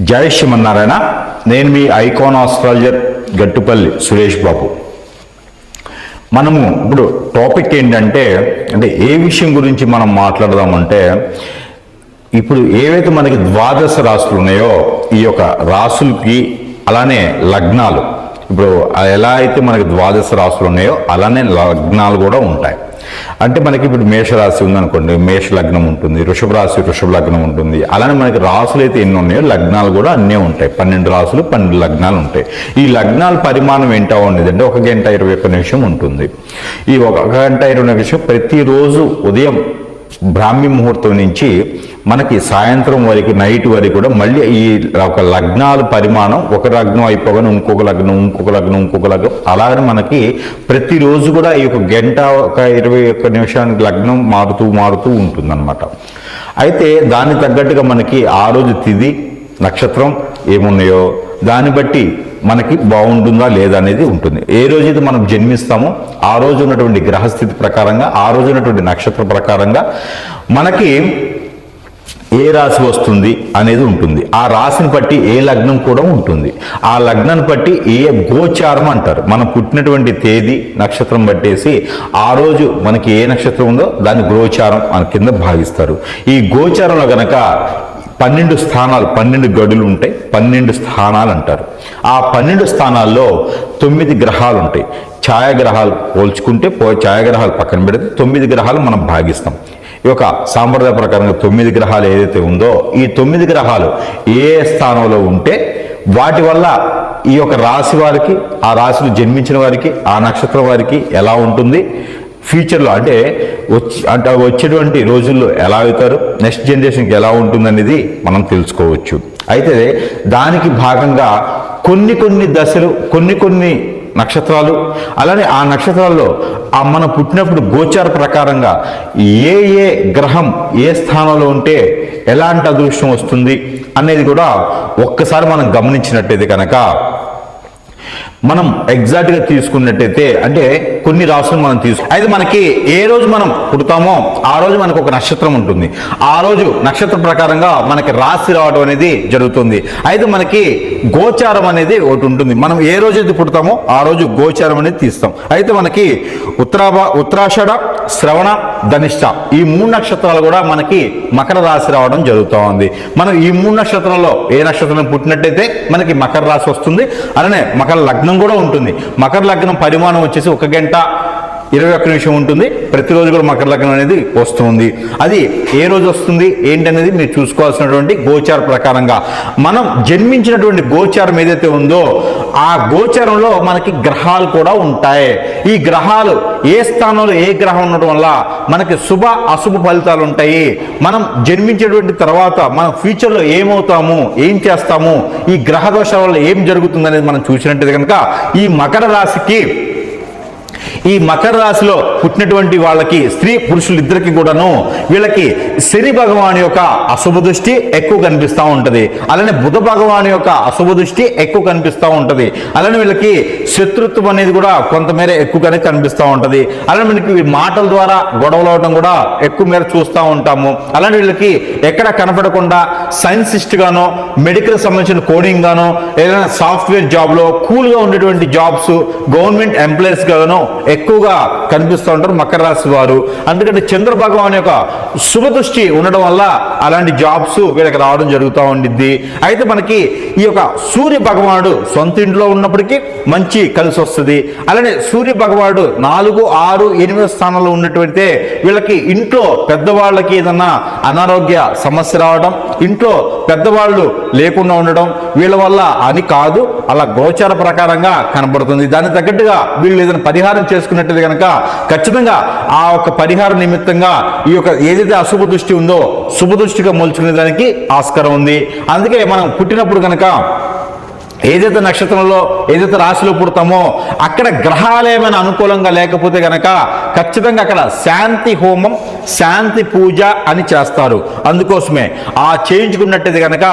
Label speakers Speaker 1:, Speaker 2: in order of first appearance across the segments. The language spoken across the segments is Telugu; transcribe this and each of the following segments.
Speaker 1: జై శ్రీమన్నారాయణ. నేను మీ ఐకాన్ ఆస్ట్రాలజర్ గట్టుపల్లి సురేష్ బాబు. మనము ఇప్పుడు టాపిక్ ఏంటంటే ఏ విషయం గురించి మనం మాట్లాడదామంటే, ఇప్పుడు ఏవైతే మనకి ద్వాదశ రాశులు ఉన్నాయో ఈ యొక్క రాశులకి అలానే లగ్నాలు, ఇప్పుడు ఎలా అయితే మనకి ద్వాదశ రాశులు ఉన్నాయో అలానే లగ్నాలు కూడా ఉంటాయి. అంటే మనకి ఇప్పుడు మేషరాశి ఉందనుకోండి, మేష లగ్నం ఉంటుంది, వృషభ రాశి వృషభ లగ్నం ఉంటుంది. అలానే మనకి రాశులు అయితే ఎన్ని ఉన్నాయో లగ్నాలు కూడా అన్నీ ఉంటాయి. 12 రాశులు 12 లగ్నాలు ఉంటాయి. ఈ లగ్నాల పరిమాణం ఏంటో ఉండేది అంటే 1 గంట 21 నిమిషం ఉంటుంది. ఈ 1 గంట 20 నిమిషం ప్రతిరోజు ఉదయం బ్రాహ్మీ ముహూర్తం నుంచి మనకి సాయంత్రం వరకు నైట్ వరకు కూడా మళ్ళీ ఈ ఒక లగ్నాల పరిమాణం, ఒక లగ్నం అయిపోగానే ఇంకొక లగ్నం, ఇంకొక లగ్నం, ఇంకొక లగ్నం, అలాగే మనకి ప్రతిరోజు కూడా ఈ 1 గంట 21 నిమిషానికి లగ్నం మారుతూ ఉంటుందన్నమాట. అయితే దాన్ని తగ్గట్టుగా మనకి ఆ రోజు తిథి నక్షత్రం ఏమున్నాయో దాన్ని బట్టి మనకి బాగుంటుందా లేదా అనేది ఉంటుంది. ఏ రోజైతే మనం జన్మిస్తామో ఆ రోజు ఉన్నటువంటి గ్రహస్థితి ప్రకారంగా, ఆ రోజు ఉన్నటువంటి నక్షత్ర ప్రకారంగా మనకి ఏ రాశి వస్తుంది అనేది ఉంటుంది. ఆ రాశిని బట్టి ఏ లగ్నం కూడా ఉంటుంది. ఆ లగ్నాన్ని బట్టి ఏ గోచారం అంటారు. మనం పుట్టినటువంటి తేదీ నక్షత్రం బట్టేసి ఆ రోజు మనకి ఏ నక్షత్రం ఉందో దాన్ని గోచారం మన కింద భావిస్తారు. ఈ గోచారంలో గనక 12 స్థానాలు, 12 గడులు ఉంటాయి, 12 స్థానాలు అంటారు. ఆ 12 స్థానాల్లో 9 గ్రహాలు ఉంటాయి. ఛాయాగ్రహాలు పోల్చుకుంటే ఛాయాగ్రహాలు పక్కన పెడితే 9 గ్రహాలు మనం భాగిస్తాం. ఈ యొక్క సాంప్రదాయ ప్రకారంగా 9 గ్రహాలు ఏదైతే ఉందో ఈ 9 గ్రహాలు ఏ స్థానంలో ఉంటే వాటి వల్ల ఈ యొక్క రాశి వారికి, ఆ రాశిలో జన్మించిన వారికి, ఆ నక్షత్రం వారికి ఎలా ఉంటుంది, ఫ్యూచర్లో అంటే వచ్చేటువంటి రోజుల్లో ఎలా అవుతారు, నెక్స్ట్ జనరేషన్కి ఎలా ఉంటుందనేది మనం తెలుసుకోవచ్చు. అయితే దానికి భాగంగా కొన్ని దశలు, కొన్ని నక్షత్రాలు, అలానే ఆ నక్షత్రాల్లో మనం పుట్టినప్పుడు గోచార ప్రకారంగా ఏ గ్రహం ఏ స్థానంలో ఉంటే ఎలాంటి అదృష్టం వస్తుంది అనేది కూడా ఒక్కసారి మనం గమనించినట్టయితే కనుక, మనం ఎగ్జాక్ట్గా తీసుకున్నట్టయితే అంటే కొన్ని రాసులు మనం అయితే మనకి ఏ రోజు మనం పుడతామో ఆ రోజు మనకు ఒక నక్షత్రం ఉంటుంది. ఆ రోజు నక్షత్ర ప్రకారంగా మనకి రాశి రావడం అనేది జరుగుతుంది. అయితే మనకి గోచారం అనేది ఒకటి ఉంటుంది. మనం ఏ రోజు అయితే పుడతామో ఆ రోజు గోచారం అనేది తీస్తాం. అయితే మనకి ఉత్తరాషాఢ, శ్రవణ, ధనిష్ట ఈ 3 నక్షత్రాలు కూడా మనకి మకర రాశి రావడం జరుగుతూ ఉంది. మనం ఈ 3 నక్షత్రాల్లో ఏ నక్షత్రం పుట్టినట్టయితే మనకి మకర రాశి వస్తుంది. అలానే మకర లగ్నం కూడా ఉంటుంది. మకర లగ్నం పరిమాణం వచ్చేసి 1 గంట 21 నిమిషం ఉంటుంది. ప్రతిరోజు కూడా మకర లగ్నం అనేది వస్తుంది. అది ఏ రోజు వస్తుంది ఏంటనేది మీరు చూసుకోవాల్సినటువంటి గోచార ప్రకారంగా మనం జన్మించినటువంటి గోచారం ఏదైతే ఉందో ఆ గోచారంలో మనకి గ్రహాలు కూడా ఉంటాయి. ఈ గ్రహాలు ఏ స్థానంలో ఏ గ్రహం ఉండటం వల్ల మనకి శుభ అశుభ ఫలితాలు ఉంటాయి. మనం జన్మించేటువంటి తర్వాత మనం ఫ్యూచర్లో ఏమవుతాము, ఏం చేస్తాము, ఈ గ్రహ దోషాల వల్ల ఏం జరుగుతుంది అనేది మనం చూసినట్టయితే కనుక ఈ మకర రాశిలో పుట్టినటువంటి వాళ్ళకి, స్త్రీ పురుషులు ఇద్దరికి కూడాను వీళ్ళకి శని భగవాన్ యొక్క అశుభ దృష్టి ఎక్కువ కనిపిస్తూ ఉంటుంది. అలానే బుధ భగవాన్ యొక్క అశుభ దృష్టి ఎక్కువ కనిపిస్తూ ఉంటుంది. అలానే వీళ్ళకి శత్రుత్వం అనేది కూడా కొంతమేర ఎక్కువగానే కనిపిస్తూ ఉంటుంది. అలానే మనకి మాటల ద్వారా గొడవలు అవడం కూడా ఎక్కువ మేర చూస్తూ ఉంటాము. అలానే వీళ్ళకి ఎక్కడ కనపడకుండా సైన్సిస్ట్ గానో, మెడికల్ సంబంధించిన కోడింగ్ గానో, ఏదైనా సాఫ్ట్వేర్ జాబ్లో కూల్గా ఉండేటువంటి జాబ్స్, గవర్నమెంట్ ఎంప్లాయీస్ గానో ఎక్కువగా కనిపిస్తూ ఉంటారు మకర రాశి వారు. అందుకంటే చంద్ర భగవాన్ యొక్క శుభ దృష్టి ఉండడం వల్ల అలాంటి జాబ్స్ వీళ్ళకి రావడం జరుగుతూ ఉండిద్ది. అయితే మనకి ఈ యొక్క సూర్య భగవానుడు సొంత ఇంట్లో ఉన్నప్పటికీ మంచి కలిసి వస్తుంది. అలానే సూర్య భగవానుడు 4, 6, 8 స్థానంలో ఉన్నటువంటి వీళ్ళకి ఇంట్లో పెద్దవాళ్ళకి ఏదన్నా అనారోగ్య సమస్య రావడం, ఇంట్లో పెద్దవాళ్ళు లేకుండా ఉండడం వీళ్ళ వల్ల అని కాదు, అలా గోచార ప్రకారంగా కనబడుతుంది. దానికి తగ్గట్టుగా వీళ్ళు ఏదైనా పరిహారం చేసుకున్నట్టు కనుక ఖచ్చితంగా ఆ ఒక పరిహార నిమిత్తంగా ఈ యొక్క ఏదైతే అశుభ దృష్టి ఉందో శుభ దృష్టిగా మలుచుకునే దానికి ఆస్కారం ఉంది. అందుకే మనం పుట్టినప్పుడు కనుక ఏదైతే నక్షత్రంలో ఏదైతే రాశిలో పుడతామో అక్కడ గ్రహాలు ఏమైనా అనుకూలంగా లేకపోతే గనక ఖచ్చితంగా అక్కడ శాంతి హోమం, శాంతి పూజ అని చేస్తారు. అందుకోసమే ఆ చేయించుకున్నట్టయితే గనక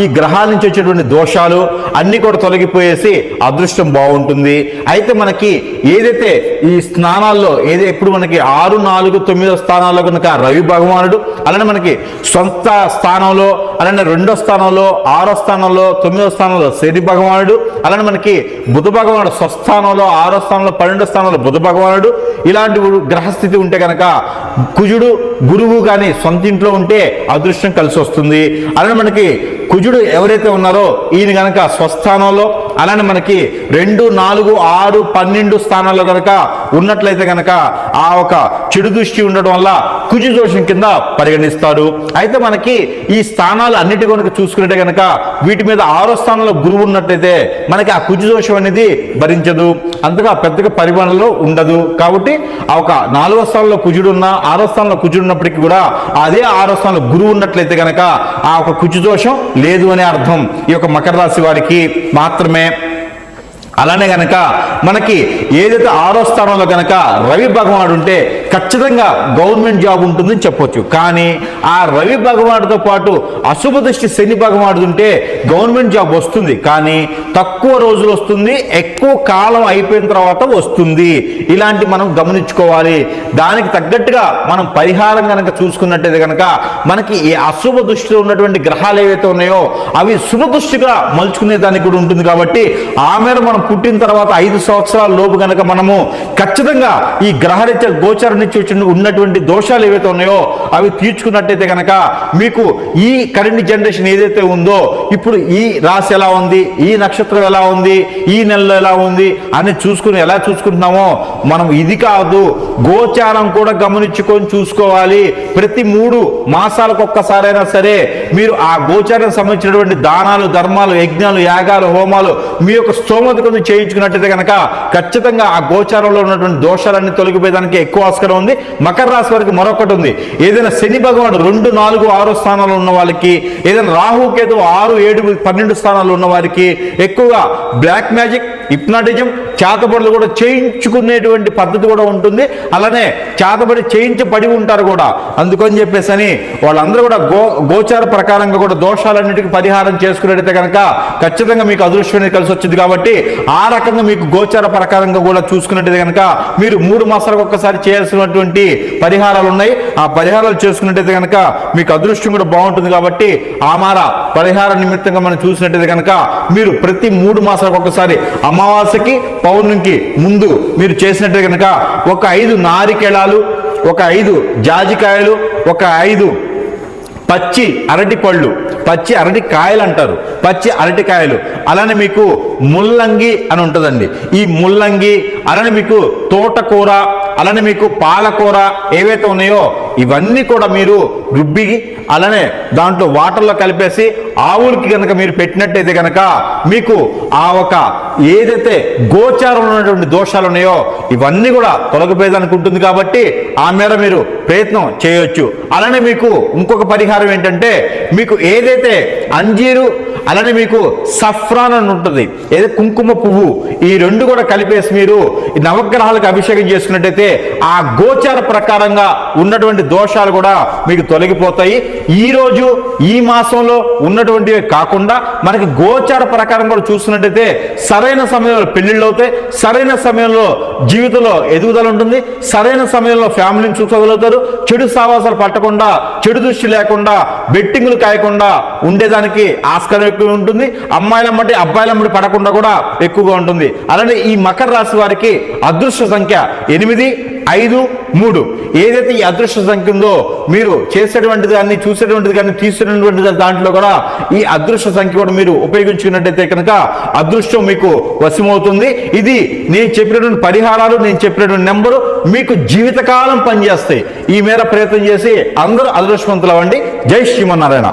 Speaker 1: ఈ గ్రహాల నుంచి వచ్చేటువంటి దోషాలు అన్నీ కూడా తొలగిపోయేసి అదృష్టం బాగుంటుంది. అయితే మనకి ఏదైతే ఈ స్థానాల్లో ఎప్పుడు మనకి 6, 4, 9 స్థానాల్లో కనుక రవి భగవానుడు, అలానే మనకి సొంత స్థానంలో, అలానే 2వ స్థానంలో, 6వ స్థానంలో, 9వ స్థానంలో శని భగవానుడు, అలానే మనకి బుధ భగవానుడు స్వస్థానంలో, 6వ స్థానంలో, 12వ స్థానంలో బుధ భగవానుడు, ఇలాంటి గ్రహస్థితి ఉంటే కనుక కుజుడు, గురువు కానీ సొంత ఇంట్లో ఉంటే అదృష్టం కలిసి వస్తుంది. అలానే మనకి కుజుడు ఎవరైతే ఉన్నారో ఈయన కనుక స్వస్థానంలో, అలానే మనకి 2, 4, 6, 12 స్థానాల్లో కనుక ఉన్నట్లయితే కనుక ఆ ఒక చెడు దృష్టి ఉండడం వల్ల కుజు దోషం కింద పరిగణిస్తారు. అయితే మనకి ఈ స్థానాలు అన్నిటి కనుక చూసుకుంటే కనుక వీటి మీద 6వ స్థానంలో గురువు ఉన్నట్లయితే మనకి ఆ కుజు దోషం అనేది భరించదు, అంతగా పెద్దగా పరిమాణంలో ఉండదు. కాబట్టి ఆ ఒక 4వ స్థానంలో కుజుడు ఉన్న, 6వ స్థానంలో కుజుడు ఉన్నప్పటికీ కూడా అదే 6వ స్థానంలో గురువు ఉన్నట్లయితే కనుక ఆ ఒక కుజు దోషం లేదు అనే అర్థం ఈ యొక్క మకర రాశి వారికి మాత్రమే. అలానే గనక మనకి ఏదైతే 6వ స్థానంలో గనక రవి భగవానుడు ఉంటే ఖచ్చితంగా గవర్నమెంట్ జాబ్ ఉంటుందని చెప్పొచ్చు. కానీ ఆ రవి భగవానుడితో పాటు అశుభ దృష్టి శని భగవానుడు ఉంటే గవర్నమెంట్ జాబ్ వస్తుంది, కానీ తక్కువ రోజులు వస్తుంది, ఎక్కువ కాలం అయిపోయిన తర్వాత వస్తుంది. ఇలాంటి మనం గమనించుకోవాలి. దానికి తగ్గట్టుగా మనం పరిహారం కనుక చూసుకున్నట్టయితే కనుక మనకి ఈ అశుభ దృష్టిలో ఉన్నటువంటి గ్రహాలు ఏవైతే ఉన్నాయో అవి శుభ దృష్టిగా మలుచుకునే దానికి కూడా ఉంటుంది. కాబట్టి ఆ మేర మనం పుట్టిన తర్వాత 5 సంవత్సరాల లోపు కనుక మనము ఖచ్చితంగా ఈ గ్రహరీత్యా గోచర నుంచి ఉన్నటువంటి దోషాలు ఏవైతే ఉన్నాయో అవి తీర్చుకున్నట్టయితే కనుక మీకు ఈ కరెంట్ జనరేషన్ ఏదైతే ఉందో ఇప్పుడు ఈ రాశి ఎలా ఉంది, ఈ నక్షత్రం ఎలా ఉంది, ఈ నెలలో ఎలా ఉంది అని ఎలా చూసుకుంటున్నామో మనం ఇది కాదు, గోచారం కూడా గమనించుకొని చూసుకోవాలి. ప్రతి 3 మాసాలకు ఒక్కసారైనా సరే మీరు ఆ గోచారానికి సంబంధించినటువంటి దానాలు, ధర్మాలు, యజ్ఞాలు, యాగాలు, హోమాలు మీ యొక్క స్తోమత చేయించుకున్నట్టయితే కనుక ఖచ్చితంగా ఆ గోచారంలో ఉన్నటువంటి దోషాలన్నీ తొలగిపోయేదానికి ఎక్కువ ఆస్కారం ఉంది. మకర రాశి వారికి మరొకటి ఉంది. ఏదైనా శని భగవానుడు 2, 4, 6 స్థానాల్లో ఉన్న వాళ్ళకి, ఏదైనా రాహుకేతు 6, 7, 12 స్థానాల్లో ఉన్న వారికి ఎక్కువగా బ్లాక్ మ్యాజిక్, హిప్నాటిజం, చేతబడులు కూడా చేయించుకునేటువంటి పద్ధతి కూడా ఉంటుంది. అలానే చేతబడి చేయించబడి ఉంటారు కూడా. అందుకని చెప్పేసి అని వాళ్ళందరూ కూడా గోచార ప్రకారంగా కూడా దోషాలన్నిటికీ పరిహారం చేసుకున్నట్టయితే కనుక ఖచ్చితంగా మీకు అదృష్టం అనేది కలిసి వచ్చింది. కాబట్టి ఆ రకంగా మీకు గోచార ప్రకారంగా కూడా చూసుకున్నట్టయితే కనుక మీరు 3 మాసాలకు ఒక్కసారి చేయాల్సినటువంటి పరిహారాలు ఉన్నాయి. ఆ పరిహారాలు చేసుకున్నట్టయితే కనుక మీకు అదృష్టం కూడా బాగుంటుంది. కాబట్టి ఆ మార పరిహార నిమిత్తంగా మనం చూసినట్టయితే కనుక మీరు ప్రతి 3 మాసాలకు ఒక్కసారి అమావాస్యకి, పౌర్ణమికి ముందు మీరు చేసినట్టే కనుక ఒక 5 నారికేళాలు, ఒక 5 జాజికాయలు, ఒక 5 పచ్చి అరటి పళ్ళు, పచ్చి అరటి కాయలు అంటారు, పచ్చి అరటికాయలు, అలానే మీకు ముల్లంగి అని ఉంటుందండి. ఈ ముల్లంగి, అలానే మీకు తోటకూర, అలానే మీకు పాలకూర ఏవైతే ఉన్నాయో ఇవన్నీ కూడా మీరు రుబ్బి అలానే దాంట్లో వాటర్లో కలిపేసి ఆవులకి కనుక మీరు పెట్టినట్టయితే కనుక మీకు ఆ ఒక ఏదైతే గోచారంలో ఉన్నటువంటి దోషాలు ఉన్నాయో ఇవన్నీ కూడా తొలగిపోయేదానికి ఉంటుంది. కాబట్టి ఆ మేర మీరు ప్రయత్నం చేయొచ్చు. అలానే మీకు ఇంకొక పరిహారం ఏంటంటే మీకు ఏదైతే అంజీరు, అలానే మీకు సఫ్రాన్ అని ఉంటుంది, ఏదో కుంకుమ పువ్వు, ఈ 2 కూడా కలిపేసి మీరు ఈ నవగ్రహాలకు అభిషేకం చేసుకున్నట్టయితే ఆ గోచార ప్రకారంగా ఉన్నటువంటి దోషాలు కూడా మీకు తొలగిపోతాయి. ఈ రోజు ఈ మాసంలో ఉన్నటువంటివి కాకుండా మనకి గోచార ప్రకారం కూడా చూసుకున్నట్టయితే సరైన సమయంలో పెళ్లిళ్ళు అవుతాయి, సరైన సమయంలో జీవితంలో ఎదుగుదల ఉంటుంది, సరైన సమయంలో ఫ్యామిలీని చూసుకోగలుగుతారు, చెడు సావాసాలు పట్టకుండా, చెడు దృష్టి లేకుండా, బెట్టింగులు కాయకుండా ఉండేదానికి ఆస్కారం ఎక్కువ ఉంటుంది. అమ్మాయిలమ్మటి అబ్బాయిలమ్మటి పడకుండా కూడా ఎక్కువగా ఉంటుంది. అలానే ఈ మకర రాశి వారికి అదృష్ట సంఖ్య 8, 5, 3. ఏదైతే ఈ అదృష్ట సంఖ్య ఉందో మీరు చేసేటువంటిది కానీ, చూసేటువంటిది కానీ, తీసుకునేటువంటిది దాంట్లో కూడా ఈ అదృష్ట సంఖ్య కూడా మీరు ఉపయోగించుకున్నట్టయితే కనుక అదృష్టం మీకు వశమవుతుంది. ఇది నేను చెప్పినటువంటి పరిహారాలు, నేను చెప్పినటువంటి నెంబరు మీకు జీవితకాలం పనిచేస్తాయి. ఈ మేర ప్రయత్నం చేసి అందరూ అదృష్టవంతులు అవ్వండి. జై శ్రీమన్నారాయణ.